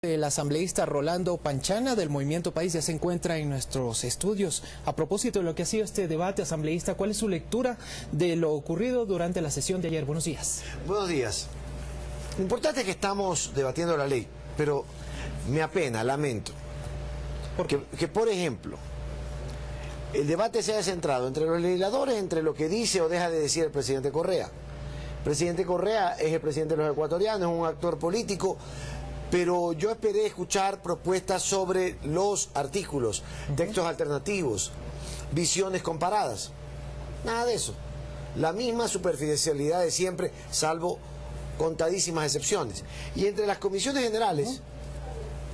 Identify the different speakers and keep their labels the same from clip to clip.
Speaker 1: El asambleísta Rolando Panchana del Movimiento País ya se encuentra en nuestros estudios. A propósito de lo que ha sido este debate asambleísta, ¿cuál es su lectura de lo ocurrido durante la sesión de ayer? Buenos días.
Speaker 2: Buenos días. Lo importante es que estamos debatiendo la ley, pero me apena, lamento, que por ejemplo, el debate se haya centrado entre los legisladores, entre lo que dice o deja de decir el presidente Correa. El presidente Correa es el presidente de los ecuatorianos, es un actor político, pero yo esperé escuchar propuestas sobre los artículos, textos alternativos, visiones comparadas. Nada de eso. La misma superficialidad de siempre, salvo contadísimas excepciones. Y entre las comisiones generales,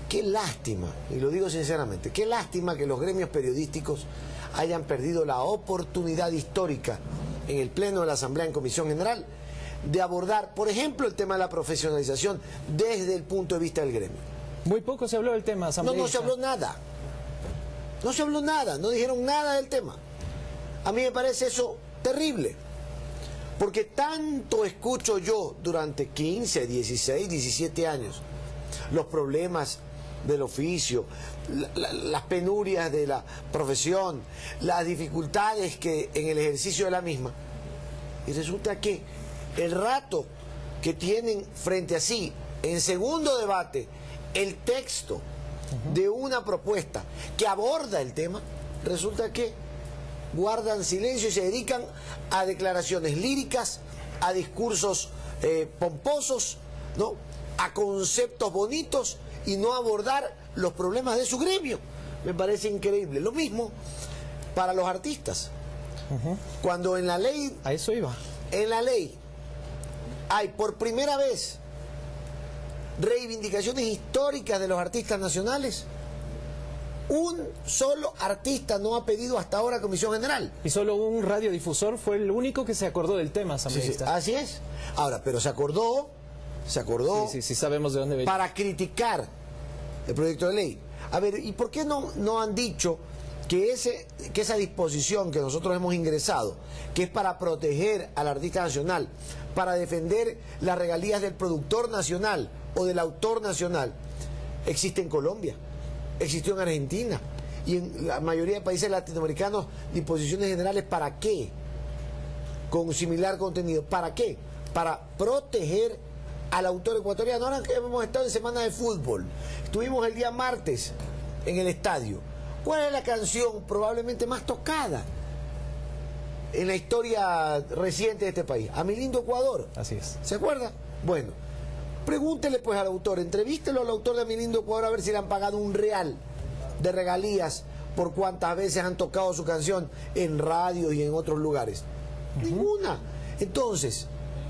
Speaker 2: qué lástima, y lo digo sinceramente, qué lástima que los gremios periodísticos hayan perdido la oportunidad histórica en el Pleno de la Asamblea en Comisión General de abordar, por ejemplo, el tema de la profesionalización desde el punto de vista del gremio.
Speaker 1: Muy poco se habló del tema, asambleísta.
Speaker 2: No se habló nada. No se habló nada, no dijeron nada del tema. A mí me parece eso terrible, porque tanto escucho yo durante 15, 16, 17 años los problemas del oficio, las penurias de la profesión, las dificultades que en el ejercicio de la misma, y resulta que el rato que tienen frente a sí, en segundo debate, el texto de una propuesta que aborda el tema, resulta que guardan silencio y se dedican a declaraciones líricas, a discursos pomposos, ¿no?, a conceptos bonitos y no abordar los problemas de su gremio. Me parece increíble. Lo mismo para los artistas. Cuando en la ley...
Speaker 1: A eso iba.
Speaker 2: En la ley hay por primera vez reivindicaciones históricas de los artistas nacionales. Un solo artista no ha pedido hasta ahora Comisión General.
Speaker 1: Y solo un radiodifusor fue el único que se acordó del tema, asambleísta.
Speaker 2: Sí, así es. Ahora, pero se acordó
Speaker 1: sí, sabemos de dónde venía,
Speaker 2: para criticar el proyecto de ley. A ver, ¿y por qué no han dicho que esa disposición que nosotros hemos ingresado, que es para proteger al artista nacional, para defender las regalías del productor nacional o del autor nacional, existe en Colombia, existió en Argentina y en la mayoría de países latinoamericanos? Disposiciones generales, ¿para qué? Con similar contenido, ¿para qué? Para proteger al autor ecuatoriano. Ahora que hemos estado en semana de fútbol, estuvimos el día martes en el estadio. ¿Cuál es la canción probablemente más tocada en la historia reciente de este país? A mi lindo Ecuador.
Speaker 1: Así es.
Speaker 2: ¿Se acuerda? Bueno, pregúntele pues al autor, entrevístelo al autor de A mi lindo Ecuador a ver si le han pagado un real de regalías por cuántas veces han tocado su canción en radio y en otros lugares. Ninguna. Entonces,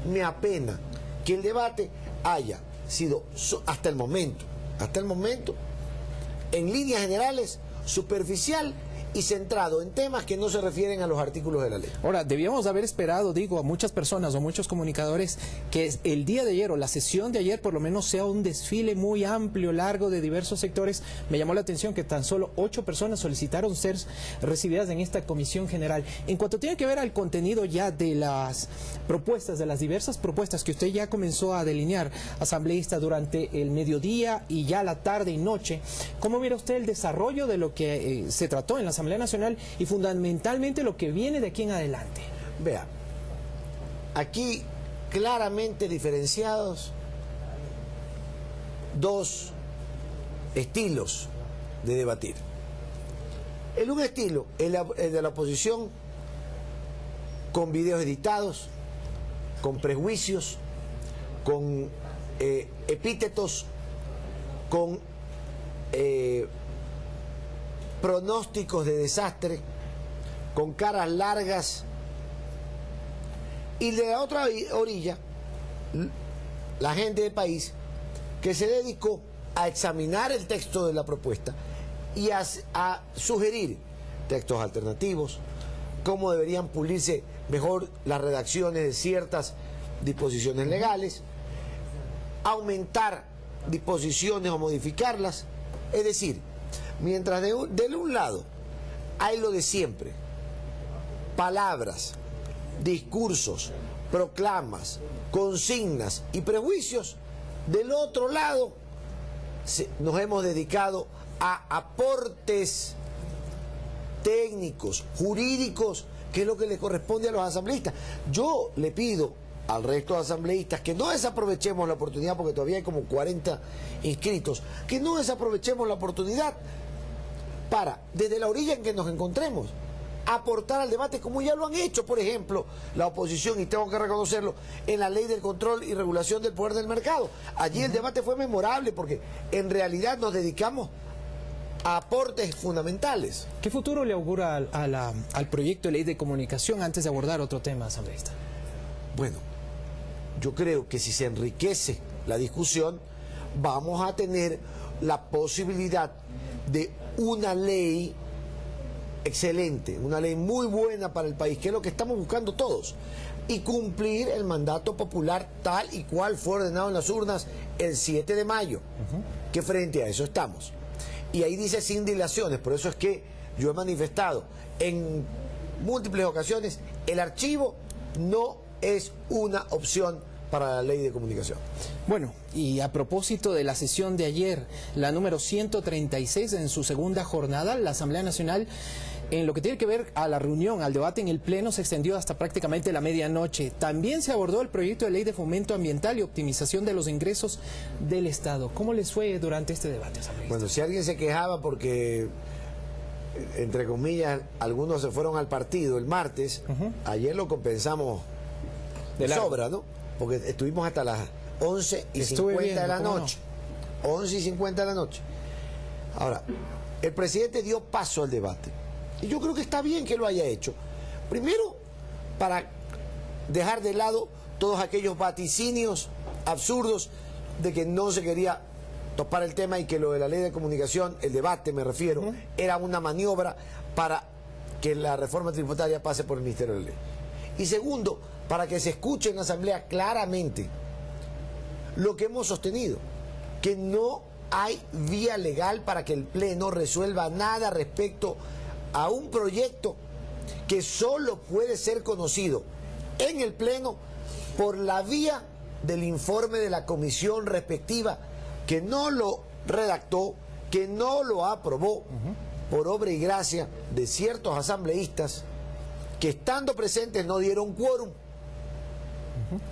Speaker 2: me apena que el debate haya sido hasta el momento, en líneas generales, superficial y centrado en temas que no se refieren a los artículos de la ley.
Speaker 1: Ahora, debíamos haber esperado, digo, a muchas personas o muchos comunicadores que el día de ayer o la sesión de ayer por lo menos sea un desfile muy amplio, largo, de diversos sectores. Me llamó la atención que tan solo 8 personas solicitaron ser recibidas en esta comisión general. En cuanto tiene que ver al contenido ya de las propuestas, de las diversas propuestas que usted ya comenzó a delinear, asambleísta, durante el mediodía y ya la tarde y noche, ¿cómo mira usted el desarrollo de lo que se trató en la Asamblea Nacional y fundamentalmente lo que viene de aquí en adelante?
Speaker 2: Vea, aquí claramente diferenciados dos estilos de debatir. El un estilo, el de la oposición, con videos editados, con prejuicios, con epítetos, con pronósticos de desastre, con caras largas, y de la otra orilla la gente del país que se dedicó a examinar el texto de la propuesta y a sugerir textos alternativos, cómo deberían pulirse mejor las redacciones de ciertas disposiciones legales, aumentar disposiciones o modificarlas. Es decir, mientras de un lado hay lo de siempre, palabras, discursos, proclamas, consignas y prejuicios, del otro lado nos hemos dedicado a aportes técnicos, jurídicos, que es lo que le corresponde a los asambleístas. Yo le pido al resto de asambleístas que no desaprovechemos la oportunidad, porque todavía hay como 40 inscritos, que no desaprovechemos la oportunidad para, desde la orilla en que nos encontremos, aportar al debate, como ya lo han hecho, por ejemplo, la oposición, y tengo que reconocerlo, en la ley del control y regulación del poder del mercado. Allí el debate fue memorable, porque en realidad nos dedicamos a aportes fundamentales.
Speaker 1: ¿Qué futuro le augura al proyecto de ley de comunicación antes de abordar otro tema, asambleísta?
Speaker 2: Bueno, yo creo que si se enriquece la discusión, vamos a tener la posibilidad de una ley excelente, una ley muy buena para el país, que es lo que estamos buscando todos, y cumplir el mandato popular tal y cual fue ordenado en las urnas el 7 de mayo, que frente a eso estamos. Y ahí dice sin dilaciones, por eso es que yo he manifestado en múltiples ocasiones, el archivo no es una opción para la ley de comunicación.
Speaker 1: Bueno, y a propósito de la sesión de ayer, la número 136 en su segunda jornada, la Asamblea Nacional, en lo que tiene que ver a la reunión, al debate en el Pleno, se extendió hasta prácticamente la medianoche. También se abordó el proyecto de ley de fomento ambiental y optimización de los ingresos del Estado. ¿Cómo les fue durante este debate, asambleísta?
Speaker 2: Bueno, si alguien se quejaba porque, entre comillas, algunos se fueron al partido el martes, ayer lo compensamos de sobra, ¿no? Porque estuvimos hasta las 11:50 de la noche. 11:50 de la noche. Ahora, el presidente dio paso al debate. Y yo creo que está bien que lo haya hecho. Primero, para dejar de lado todos aquellos vaticinios absurdos de que no se quería topar el tema y que lo de la ley de comunicación, el debate me refiero, era una maniobra para que la reforma tributaria pase por el Ministerio de Ley. Y segundo, para que se escuche en la Asamblea claramente lo que hemos sostenido, que no hay vía legal para que el Pleno resuelva nada respecto a un proyecto que solo puede ser conocido en el Pleno por la vía del informe de la comisión respectiva, que no lo redactó, que no lo aprobó, por obra y gracia de ciertos asambleístas que, estando presentes, no dieron quórum.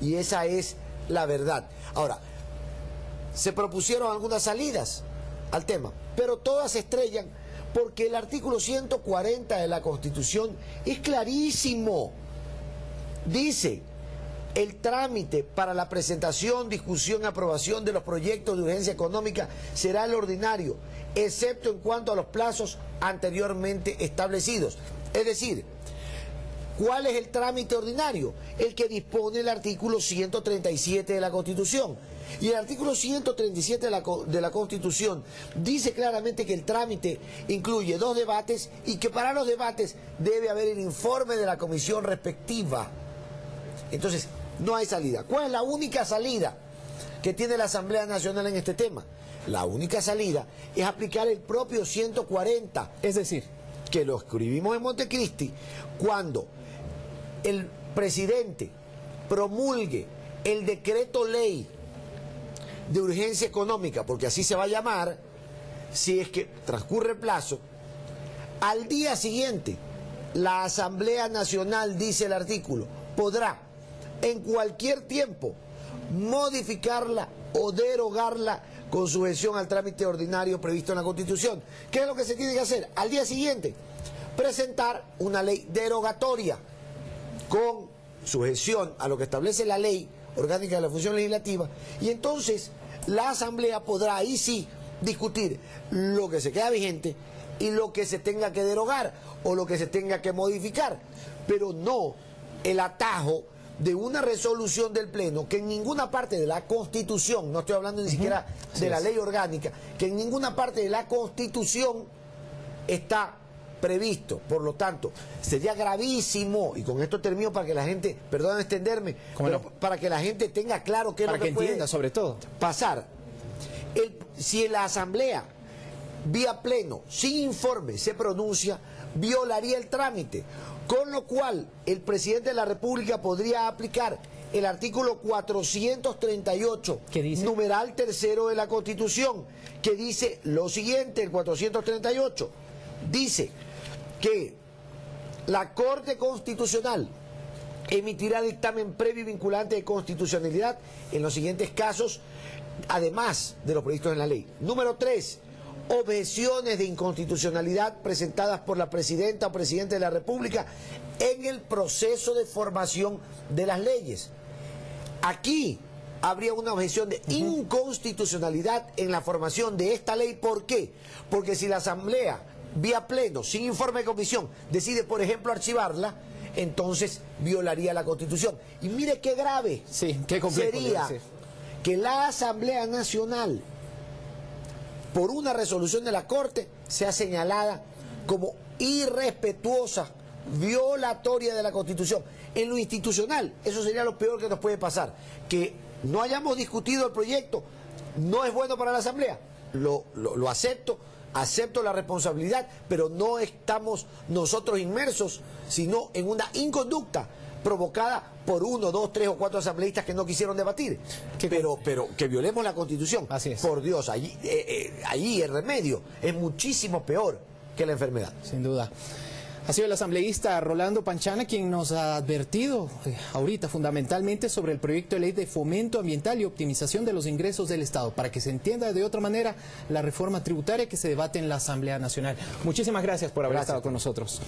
Speaker 2: Y esa es la verdad. Ahora, se propusieron algunas salidas al tema, pero todas se estrellan porque el artículo 140 de la Constitución es clarísimo. Dice: el trámite para la presentación, discusión y aprobación de los proyectos de urgencia económica será el ordinario, excepto en cuanto a los plazos anteriormente establecidos. Es decir, ¿cuál es el trámite ordinario? El que dispone el artículo 137 de la Constitución. Y el artículo 137 de la Constitución dice claramente que el trámite incluye 2 debates y que para los debates debe haber el informe de la comisión respectiva. Entonces, no hay salida. ¿Cuál es la única salida que tiene la Asamblea Nacional en este tema? La única salida es aplicar el propio 140.
Speaker 1: Es decir,
Speaker 2: que lo escribimos en Montecristi, cuando el presidente promulgue el decreto ley de urgencia económica, porque así se va a llamar, si es que transcurre el plazo, al día siguiente la Asamblea Nacional, dice el artículo, podrá en cualquier tiempo modificarla o derogarla con sujeción al trámite ordinario previsto en la Constitución. ¿Qué es lo que se tiene que hacer? Al día siguiente, presentar una ley derogatoria con sujeción a lo que establece la ley orgánica de la función legislativa, y entonces la Asamblea podrá ahí sí discutir lo que se queda vigente y lo que se tenga que derogar o lo que se tenga que modificar, pero no el atajo de una resolución del Pleno que en ninguna parte de la Constitución, no estoy hablando ni siquiera de la ley orgánica, que en ninguna parte de la Constitución está previsto. Por lo tanto, sería gravísimo, y con esto termino para que la gente, perdón extenderme, pero para que la gente tenga claro qué es lo que puede
Speaker 1: entienda, sobre todo,
Speaker 2: pasar. Si la Asamblea, vía Pleno, sin informe, se pronuncia, violaría el trámite, con lo cual el presidente de la República podría aplicar el artículo 438,
Speaker 1: ¿Qué dice?
Speaker 2: numeral tercero de la Constitución, que dice lo siguiente, el 438, dice que la Corte Constitucional emitirá dictamen previo y vinculante de constitucionalidad en los siguientes casos, además de los previstos en la ley. Número 3, objeciones de inconstitucionalidad presentadas por la presidenta o presidente de la República en el proceso de formación de las leyes. Aquí habría una objeción de inconstitucionalidad en la formación de esta ley. ¿Por qué? Porque si la Asamblea, vía pleno, sin informe de comisión, decide, por ejemplo, archivarla, entonces violaría la Constitución. Y mire qué grave
Speaker 1: qué complejo
Speaker 2: sería que la Asamblea Nacional, por una resolución de la Corte, sea señalada como irrespetuosa, violatoria de la Constitución. En lo institucional, eso sería lo peor que nos puede pasar. Que no hayamos discutido el proyecto, no es bueno para la Asamblea. Lo acepto. Acepto la responsabilidad, pero no estamos nosotros inmersos, sino en una inconducta provocada por 1, 2, 3 o 4 asambleístas que no quisieron debatir. Pero que violemos la Constitución.
Speaker 1: Así es.
Speaker 2: Por Dios, allí el remedio es muchísimo peor que la enfermedad.
Speaker 1: Sin duda. Ha sido el asambleísta Rolando Panchana quien nos ha advertido ahorita fundamentalmente sobre el proyecto de ley de fomento ambiental y optimización de los ingresos del Estado, para que se entienda de otra manera la reforma tributaria que se debate en la Asamblea Nacional. Muchísimas gracias por haber estado con nosotros.